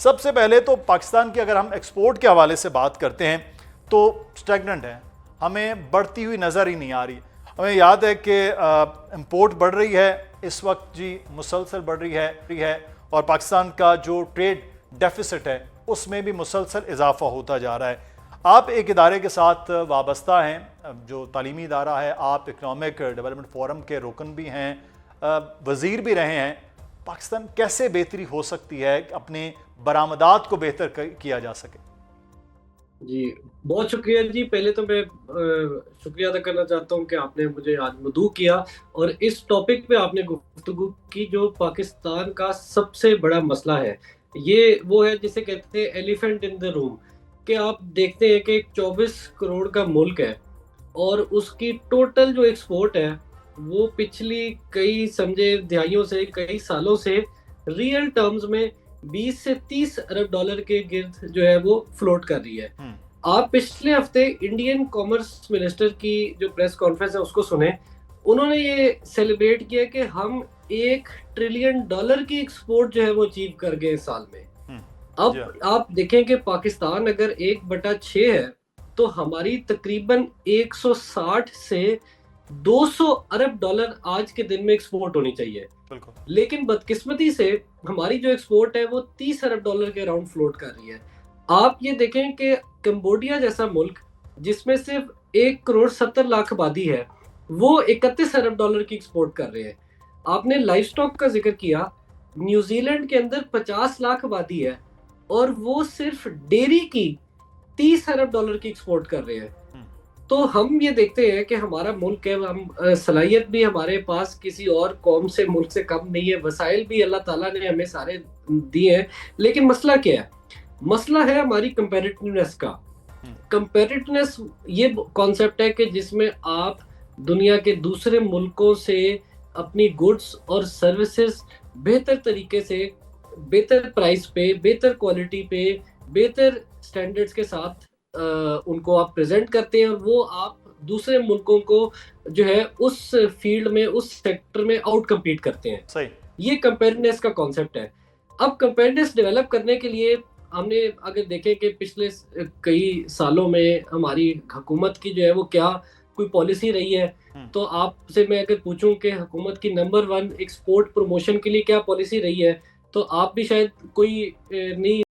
سب سے پہلے تو پاکستان کی اگر ہم ایکسپورٹ کے حوالے سے بات کرتے ہیں تو سٹیگننٹ ہے، ہمیں بڑھتی ہوئی نظر ہی نہیں آ رہی۔ ہمیں یاد ہے کہ امپورٹ بڑھ رہی ہے اس وقت جی، مسلسل بڑھ رہی ہے، اور پاکستان کا جو ٹریڈ ڈیفیسٹ ہے اس میں بھی مسلسل اضافہ ہوتا جا رہا ہے۔ آپ ایک ادارے کے ساتھ وابستہ ہیں جو تعلیمی ادارہ ہے، آپ اکنامک ڈیولپمنٹ فورم کے رکن بھی ہیں، وزیر بھی رہے ہیں۔ پاکستان کیسے بہتری ہو سکتی ہے کہ اپنے برآمدات کو بہتر کیا جا سکے؟ جی بہت شکریہ جی۔ پہلے تو میں شکریہ ادا کرنا چاہتا ہوں کہ آپ نے مجھے آج مدعو کیا اور اس ٹاپک پہ آپ نے گفتگو کی جو پاکستان کا سب سے بڑا مسئلہ ہے۔ یہ وہ ہے جسے کہتے ہیں ایلیفینٹ ان دا روم، کہ آپ دیکھتے ہیں کہ ایک 24 کروڑ کا ملک ہے اور اس کی ٹوٹل جو ایکسپورٹ ہے وہ پچھلی کئی سمجھے دہائیوں سے، کئی سالوں سے ریئل ٹرمز میں 20 سے 30 ارب ڈالر کے گرد جو ہے وہ فلوٹ کر رہی ہے۔ آپ پچھلے ہفتے انڈین کامرس منسٹر کی جو پریس کانفرنس ہے اس کو سنیں، انہوں نے یہ سیلیبریٹ کیا کہ ہم $1 ٹریلین کی ایکسپورٹ جو ہے وہ اچیو کر گئے سال میں۔ اب آپ دیکھیں کہ پاکستان اگر 1/6 ہے تو ہماری تقریباً 160 سے 200 ارب ڈالر آج کے دن میں ایکسپورٹ ہونی چاہیے، لیکن بدقسمتی سے ہماری جو ایکسپورٹ ہے وہ 30 ارب ڈالر کے اراؤنڈ فلوٹ کر رہی ہے۔ آپ یہ دیکھیں کہ کمبوڈیا جیسا ملک جس میں صرف 1.70 کروڑ آبادی ہے، وہ 31 ارب ڈالر کی ایکسپورٹ کر رہے ہیں۔ آپ نے لائف سٹاک کا ذکر کیا، نیوزی لینڈ کے اندر 50 لاکھ آبادی ہے اور وہ صرف ڈیری کی 30 ارب ڈالر کی ایکسپورٹ کر رہے ہیں۔ تو ہم یہ دیکھتے ہیں کہ ہمارا ملک ہے، ہم صلاحیت بھی ہمارے پاس کسی اور قوم سے، ملک سے کم نہیں ہے، وسائل بھی اللہ تعالیٰ نے ہمیں سارے دیے ہیں، لیکن مسئلہ کیا ہے؟ مسئلہ ہے ہماری کمپیریٹیونیس کا۔ کمپیریٹیونیس یہ کانسیپٹ ہے کہ جس میں آپ دنیا کے دوسرے ملکوں سے اپنی گڈس اور سروسز بہتر طریقے سے، بہتر پرائس پہ، بہتر کوالٹی پہ، بہتر سٹینڈرڈز کے ساتھ ان کو آپ پریزنٹ کرتے ہیں، اور وہ آپ دوسرے ملکوں کو جو ہے اس فیلڈ میں، اس سیکٹر میں آؤٹ کمپیٹ کرتے ہیں۔ صحیح، یہ کمپیریٹیونیس کا کانسیپٹ ہے۔ اب کمپیریٹیونیس ڈیولپ کرنے کے لیے ہم نے اگر دیکھیں کہ پچھلے کئی سالوں میں ہماری حکومت کی جو ہے وہ کیا کوئی پالیسی رہی ہے، تو آپ سے میں اگر پوچھوں کہ حکومت کی نمبر 1 ایکسپورٹ پروموشن کے لیے کیا پالیسی رہی ہے، تو آپ بھی شاید کوئی نہیں